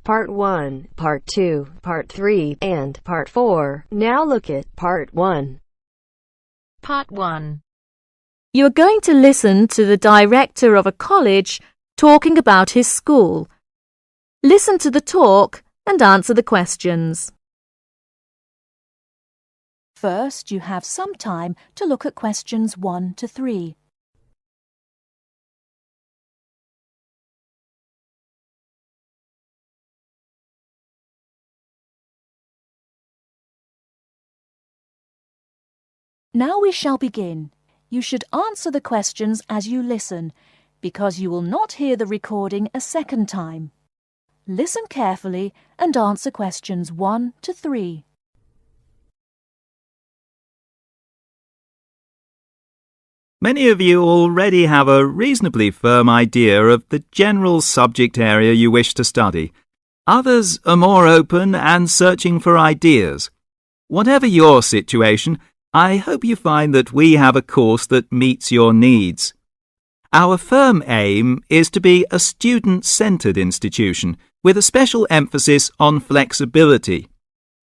Part 1, Part 2, Part 3, and Part 4. Now look at Part 1. Part 1. You are going to listen to the director of a college talking about his school. Listen to the talk and answer the questions. First, you have some time to look at questions 1 to 3. Now we shall begin. You should answer the questions as you listen, because you will not hear the recording a second time. Listen carefully and answer questions 1 to 3. Many of you already have a reasonably firm idea of the general subject area you wish to study. Others are more open and searching for ideas. Whatever your situation, I hope you find that we have a course that meets your needs. Our firm aim is to be a student-centred institution with a special emphasis on flexibility.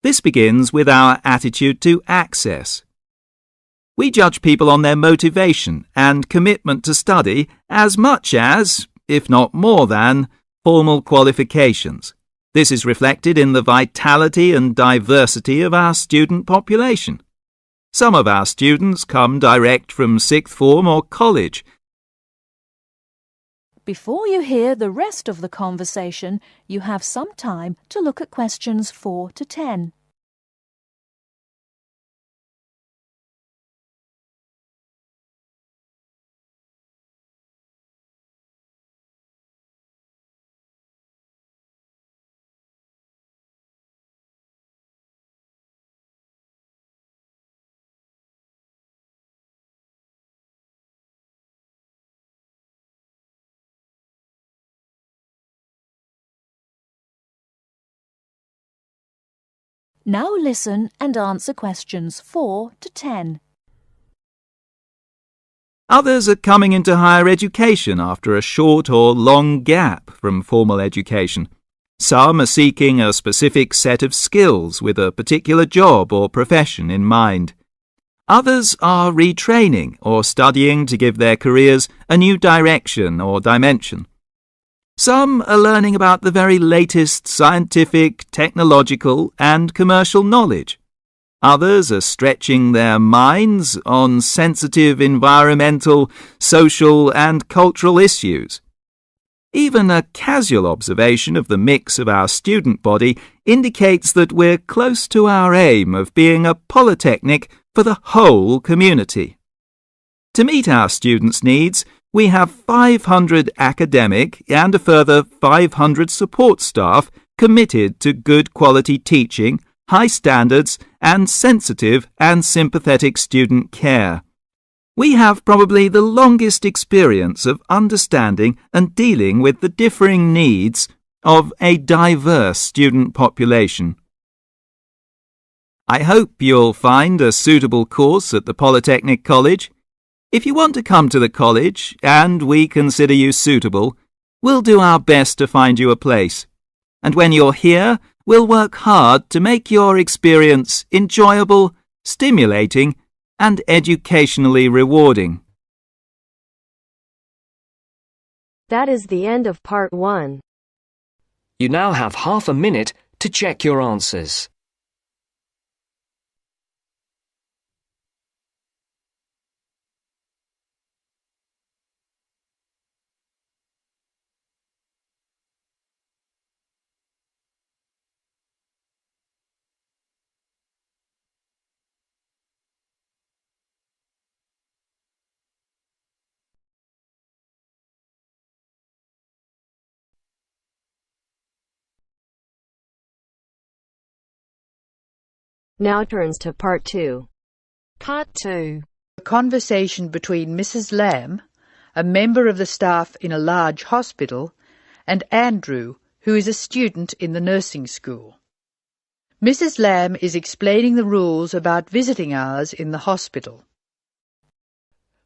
This begins with our attitude to access. We judge people on their motivation and commitment to study as much as, if not more than, formal qualifications. This is reflected in the vitality and diversity of our student population. Some of our students come direct from sixth form or college. Before you hear the rest of the conversation, you have some time to look at questions 4 to 10. Now listen and answer questions 4 to 10. Others are coming into higher education after a short or long gap from formal education. Some are seeking a specific set of skills with a particular job or profession in mind. Others are retraining or studying to give their careers a new direction or dimension. Some are learning about the very latest scientific, technological and commercial knowledge. Others are stretching their minds on sensitive environmental, social and cultural issues. Even a casual observation of the mix of our student body indicates that we're close to our aim of being a polytechnic for the whole community. To meet our students' needs, we have 500 academic and a further 500 support staff committed to good quality teaching, high standards, and sensitive and sympathetic student care. We have probably the longest experience of understanding and dealing with the differing needs of a diverse student population. I hope you'll find a suitable course at the Polytechnic College. If you want to come to the college and we consider you suitable, we'll do our best to find you a place. And when you're here, we'll work hard to make your experience enjoyable, stimulating, and educationally rewarding. That is the end of Part 1. You now have half a minute to check your answers. Now turns to Part 2. Part 2. A conversation between Mrs. Lamb, a member of the staff in a large hospital, and Andrew, who is a student in the nursing school. Mrs. Lamb is explaining the rules about visiting hours in the hospital.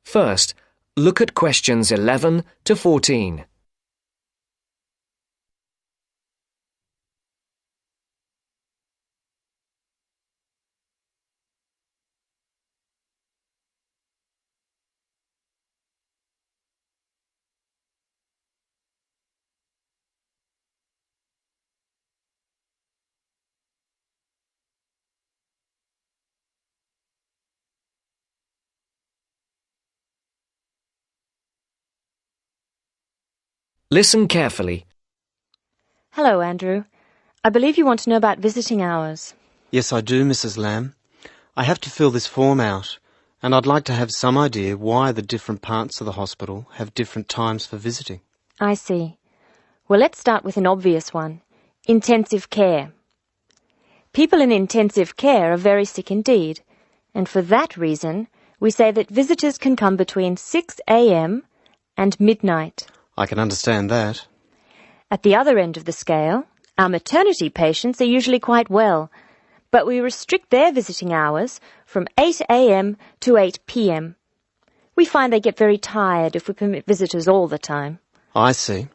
First, look at questions 11 to 14. Listen carefully. Hello, Andrew. I believe you want to know about visiting hours. Yes, I do, Mrs. Lamb. I have to fill this form out, and I'd like to have some idea why the different parts of the hospital have different times for visiting. I see. Well, let's start with an obvious one. Intensive care. People in intensive care are very sick indeed, and for that reason, we say that visitors can come between 6 a.m. and midnight. I can understand that. At the other end of the scale, our maternity patients are usually quite well, but we restrict their visiting hours from 8 a.m. to 8 p.m. We find they get very tired if we permit visitors all the time. I see.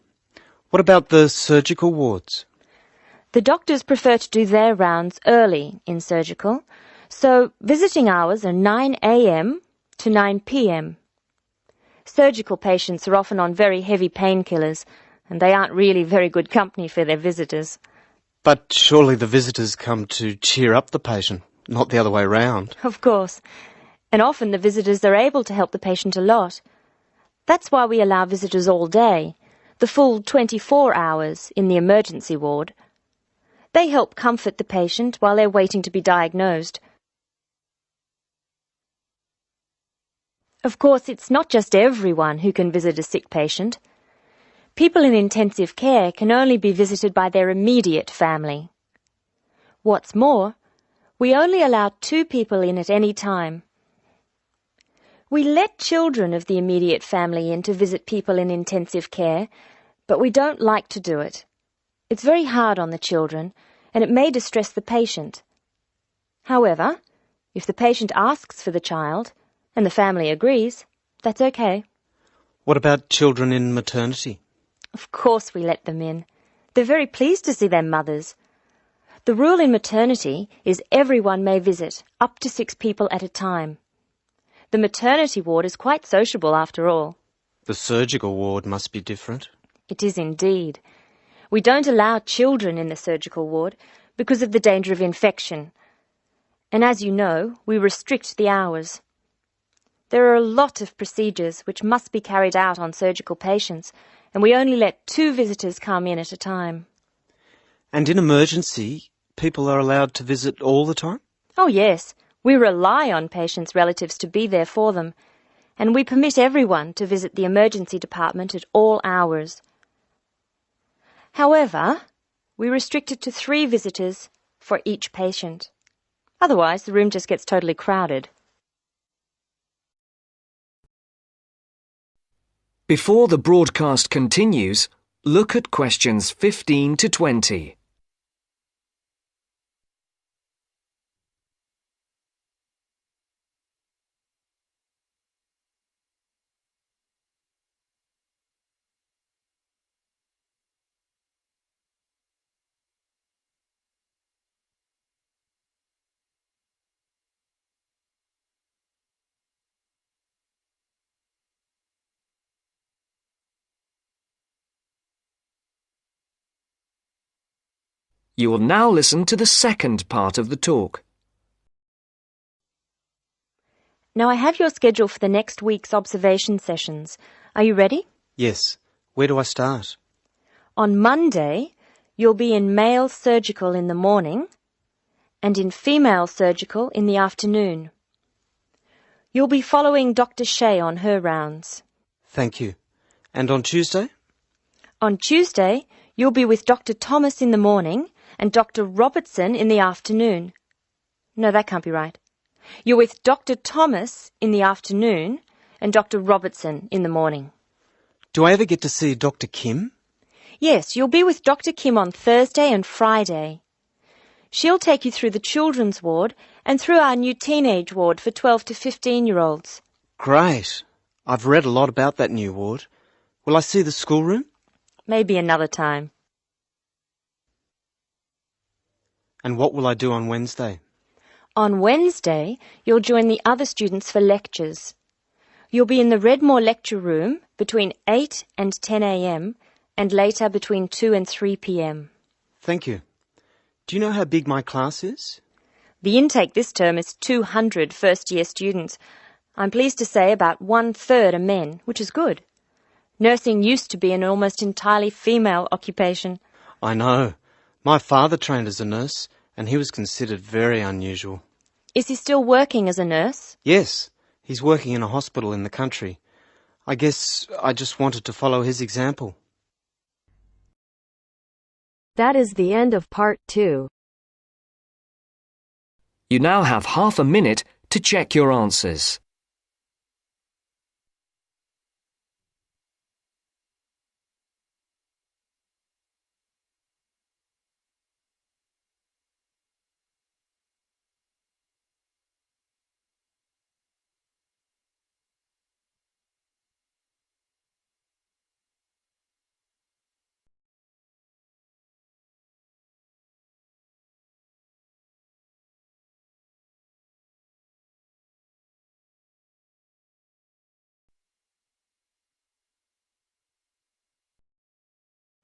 What about the surgical wards? The doctors prefer to do their rounds early in surgical, so visiting hours are 9 a.m. to 9 p.m. Surgical patients are often on very heavy painkillers, and they aren't really very good company for their visitors. But surely the visitors come to cheer up the patient, not the other way round. Of course. And often the visitors are able to help the patient a lot. That's why we allow visitors all day, the full 24 hours in the emergency ward. They help comfort the patient while they're waiting to be diagnosed. Of course, it's not just everyone who can visit a sick patient. People in intensive care can only be visited by their immediate family. What's more, we only allow 2 people in at any time. We let children of the immediate family in to visit people in intensive care, but we don't like to do it. It's very hard on the children, and it may distress the patient. However, if the patient asks for the child, and the family agrees, that's okay. What about children in maternity? Of course we let them in. They're very pleased to see their mothers. The rule in maternity is everyone may visit, up to 6 people at a time. The maternity ward is quite sociable after all. The surgical ward must be different. It is indeed. We don't allow children in the surgical ward because of the danger of infection. And as you know, we restrict the hours. There are a lot of procedures which must be carried out on surgical patients, and we only let 2 visitors come in at a time. And in emergency, people are allowed to visit all the time? Oh yes, we rely on patients' relatives to be there for them, and we permit everyone to visit the emergency department at all hours. However, we restrict it to 3 visitors for each patient. Otherwise, the room just gets totally crowded. Before the broadcast continues, look at questions 15 to 20. You will now listen to the second part of the talk. Now I have your schedule for the next week's observation sessions. Are you ready? Yes. Where do I start? On Monday, you'll be in male surgical in the morning and in female surgical in the afternoon. You'll be following Dr. Shea on her rounds. Thank you. And on Tuesday? On Tuesday, you'll be with Dr. Thomas in the morning and Dr. Robertson in the afternoon. No, that can't be right. You're with Dr. Thomas in the afternoon and Dr. Robertson in the morning. Do I ever get to see Dr. Kim? Yes, you'll be with Dr. Kim on Thursday and Friday. She'll take you through the children's ward and through our new teenage ward for 12 to 15-year-olds. Great. I've read a lot about that new ward. Will I see the schoolroom? Maybe another time. And what will I do on Wednesday? On Wednesday, you'll join the other students for lectures. You'll be in the Redmore lecture room between 8 and 10 a.m. and later between 2 and 3 p.m. Thank you. Do you know how big my class is? The intake this term is 200 first-year students. I'm pleased to say about 1/3 are men, which is good. Nursing used to be an almost entirely female occupation. I know. My father trained as a nurse, and he was considered very unusual. Is he still working as a nurse? Yes, he's working in a hospital in the country. I guess I just wanted to follow his example. That is the end of part 2. You now have half a minute to check your answers.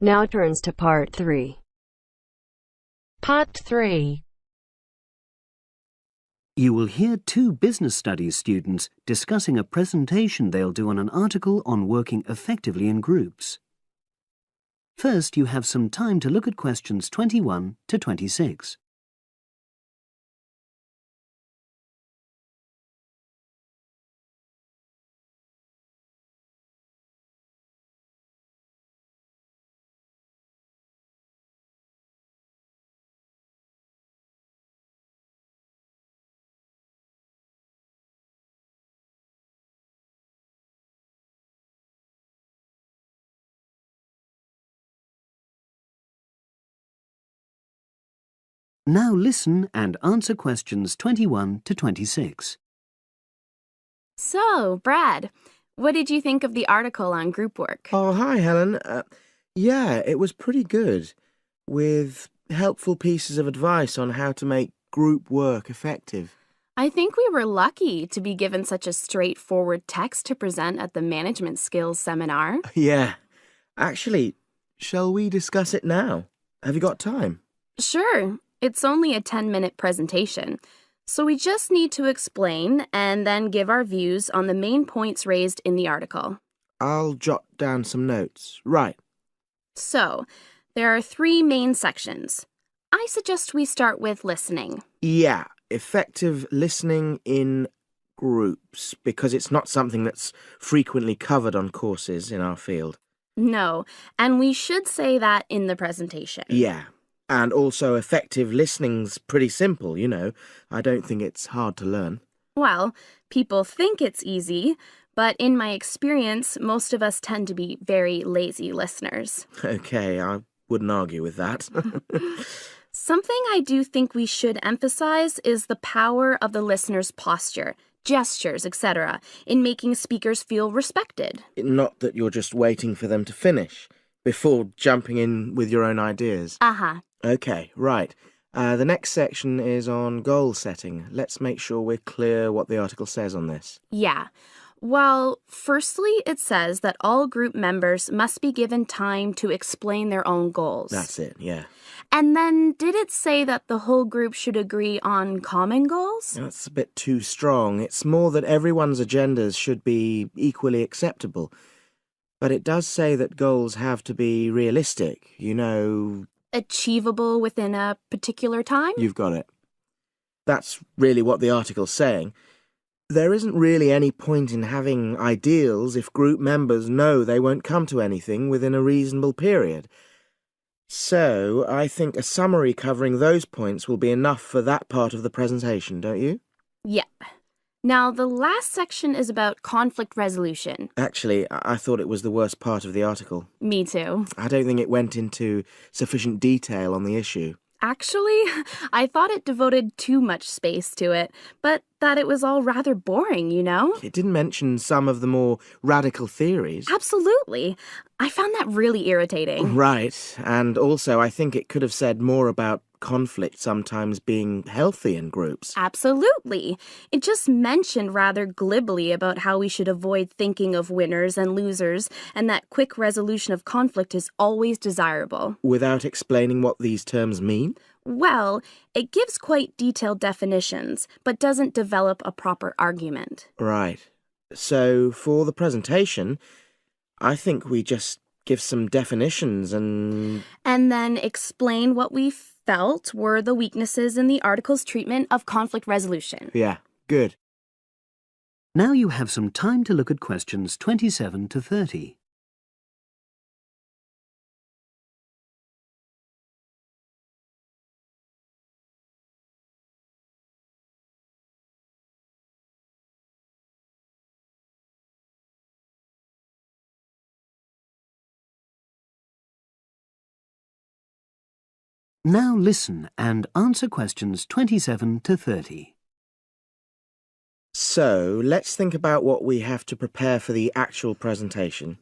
Now turns to part 3. Part 3. You will hear 2 business studies students discussing a presentation they'll do on an article on working effectively in groups. First, you have some time to look at questions 21 to 26. Now listen and answer questions 21 to 26. So, Brad, what did you think of the article on group work? Oh, hi, Helen. Yeah, it was pretty good, with helpful pieces of advice on how to make group work effective. I think we were lucky to be given such a straightforward text to present at the management skills seminar. Yeah. Actually, shall we discuss it now? Have you got time? Sure. It's only a 10-minute presentation, so we just need to explain and then give our views on the main points raised in the article. I'll jot down some notes. Right. So, there are 3 main sections. I suggest we start with listening. Yeah, effective listening in groups, because it's not something that's frequently covered on courses in our field. No, and we should say that in the presentation. Yeah. And also effective listening's pretty simple, you know. I don't think it's hard to learn. Well, people think it's easy, but in my experience, most of us tend to be very lazy listeners. Okay, I wouldn't argue with that. Something I do think we should emphasize is the power of the listener's posture, gestures, etc., in making speakers feel respected. Not that you're just waiting for them to finish before jumping in with your own ideas. Uh-huh. Okay, right. The next section is on goal setting. Let's make sure we're clear what the article says on this. Yeah. Well, firstly, it says that all group members must be given time to explain their own goals. That's it, yeah. And then, did it say that the whole group should agree on common goals? That's a bit too strong. It's more that everyone's agendas should be equally acceptable. But it does say that goals have to be realistic, you know... Achievable within a particular time? You've got it. That's really what the article's saying. There isn't really any point in having ideals if group members know they won't come to anything within a reasonable period. So, I think a summary covering those points will be enough for that part of the presentation, don't you? Yeah. Now, the last section is about conflict resolution. Actually, I thought it was the worst part of the article. Me too. I don't think it went into sufficient detail on the issue. Actually, I thought it devoted too much space to it, but that it was all rather boring, you know? It didn't mention some of the more radical theories. Absolutely. I found that really irritating. Right, and also I think it could have said more about conflict sometimes being healthy in groups. Absolutely. It just mentioned rather glibly about how we should avoid thinking of winners and losers, and that quick resolution of conflict is always desirable. Without explaining what these terms mean? Well, it gives quite detailed definitions, but doesn't develop a proper argument. Right. So, for the presentation, I think we just give some definitions and then explain what we felt were the weaknesses in the article's treatment of conflict resolution. Yeah, good. Now you have some time to look at questions 27 to 30. Now listen and answer questions 27 to 30. So, let's think about what we have to prepare for the actual presentation.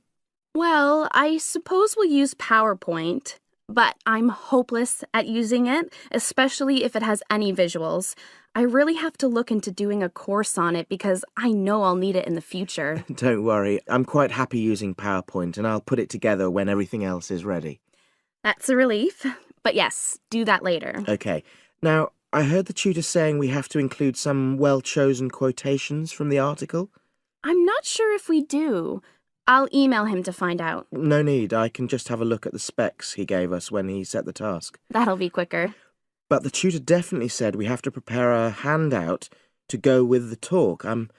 Well, I suppose we'll use PowerPoint, but I'm hopeless at using it, especially if it has any visuals. I really have to look into doing a course on it because I know I'll need it in the future. Don't worry, I'm quite happy using PowerPoint and I'll put it together when everything else is ready. That's a relief. But yes, do that later. Okay. Now, I heard the tutor saying we have to include some well-chosen quotations from the article. I'm not sure if we do. I'll email him to find out. No need. I can just have a look at the specs he gave us when he set the task. That'll be quicker. But the tutor definitely said we have to prepare a handout to go with the talk. I'm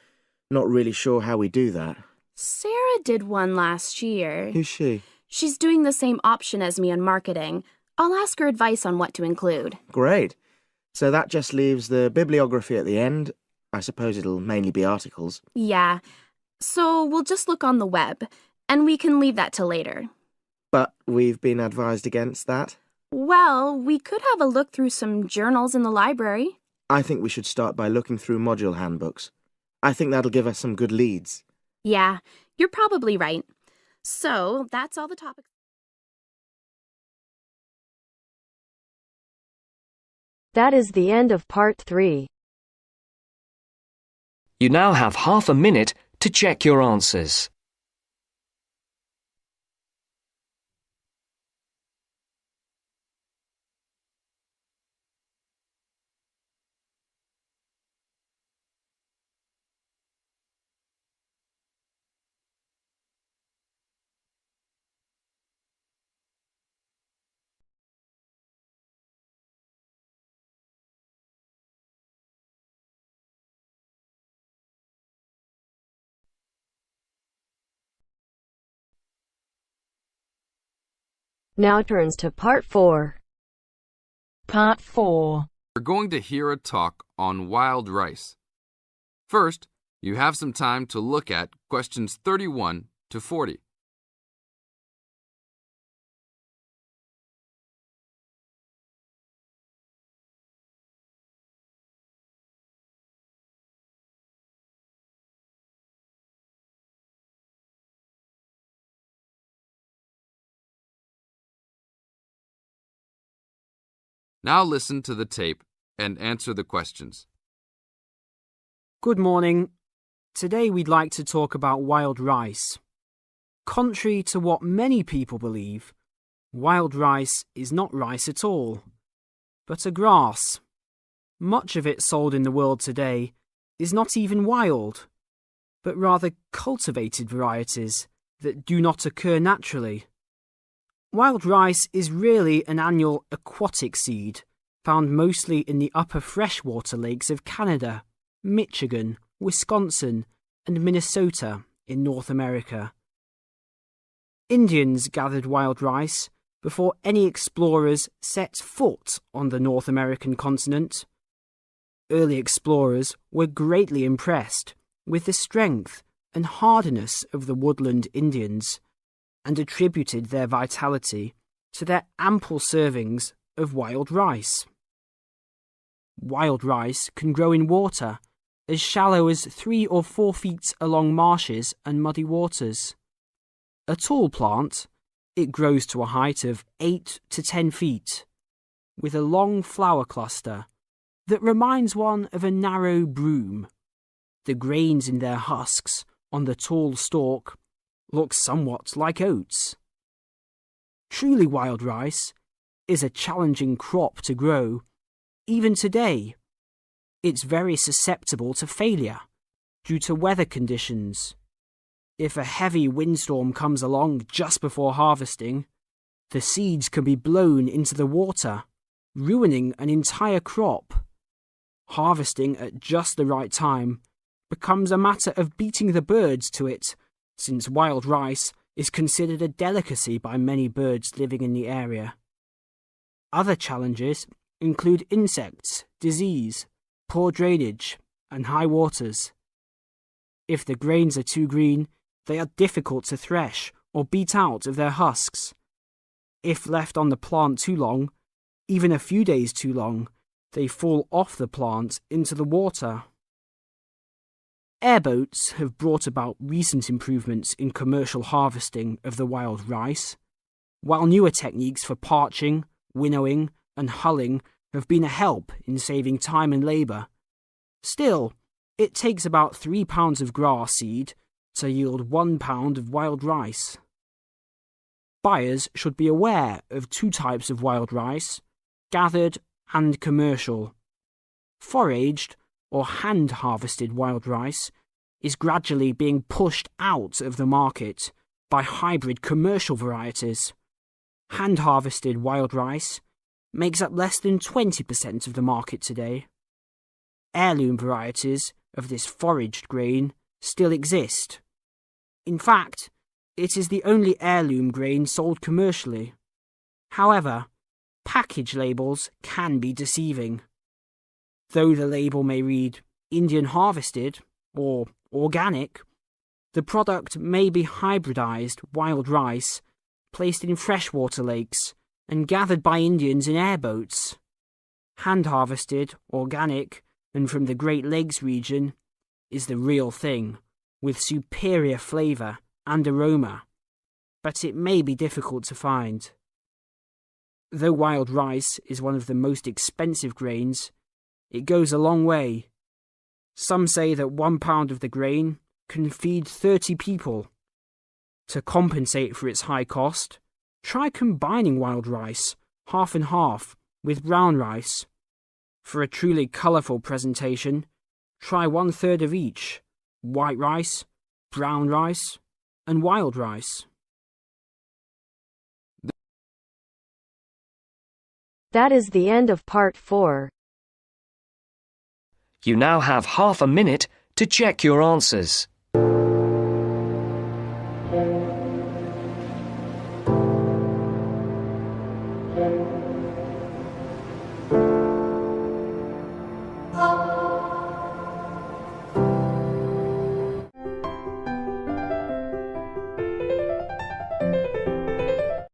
not really sure how we do that. Sarah did one last year. Who's she? She's doing the same option as me on marketing. I'll ask her advice on what to include. Great. So that just leaves the bibliography at the end. I suppose it'll mainly be articles. Yeah. So we'll just look on the web, and we can leave that till later. But we've been advised against that. Well, we could have a look through some journals in the library. I think we should start by looking through module handbooks. I think that'll give us some good leads. Yeah, you're probably right. So that's all the topics. That is the end of part 3. You now have half a minute to check your answers. Now turns to part 4. Part 4. We're going to hear a talk on wild rice. First, you have some time to look at questions 31 to 40. Now listen to the tape and answer the questions. Good morning. Today we'd like to talk about wild rice. Contrary to what many people believe, wild rice is not rice at all, but a grass. Much of it sold in the world today is not even wild, but rather cultivated varieties that do not occur naturally. Wild rice is really an annual aquatic seed found mostly in the upper freshwater lakes of Canada, Michigan, Wisconsin, and Minnesota in North America. Indians gathered wild rice before any explorers set foot on the North American continent. Early explorers were greatly impressed with the strength and hardiness of the woodland Indians, and attributed their vitality to their ample servings of wild rice. Wild rice can grow in water as shallow as 3 or 4 feet along marshes and muddy waters. A tall plant, it grows to a height of 8 to 10 feet, with a long flower cluster that reminds one of a narrow broom. The grains in their husks on the tall stalk look somewhat like oats. Truly wild rice is a challenging crop to grow. Even today, it's very susceptible to failure due to weather conditions. If a heavy windstorm comes along just before harvesting, the seeds can be blown into the water, ruining an entire crop. Harvesting at just the right time becomes a matter of beating the birds to it, since wild rice is considered a delicacy by many birds living in the area. Other challenges include insects, disease, poor drainage, and high waters. If the grains are too green, they are difficult to thresh or beat out of their husks. If left on the plant too long, even a few days too long, they fall off the plant into the water. Airboats have brought about recent improvements in commercial harvesting of the wild rice, while newer techniques for parching, winnowing, and hulling have been a help in saving time and labour. Still, it takes about 3 pounds of grass seed to yield 1 pound of wild rice. Buyers should be aware of 2 types of wild rice, gathered and commercial. Foraged or hand-harvested wild rice is gradually being pushed out of the market by hybrid commercial varieties. Hand-harvested wild rice makes up less than 20% of the market today. Heirloom varieties of this foraged grain still exist. In fact, it is the only heirloom grain sold commercially. However, package labels can be deceiving. Though the label may read Indian harvested or organic, the product may be hybridized wild rice placed in freshwater lakes and gathered by Indians in airboats. Hand-harvested, organic, and from the Great Lakes region is the real thing, with superior flavour and aroma, but it may be difficult to find. Though wild rice is one of the most expensive grains, it goes a long way. Some say that 1 pound of the grain can feed 30 people. To compensate for its high cost, try combining wild rice, half and half, with brown rice. For a truly colourful presentation, try 1/3 of each: white rice, brown rice, and wild rice. That is the end of part 4. You now have half a minute to check your answers.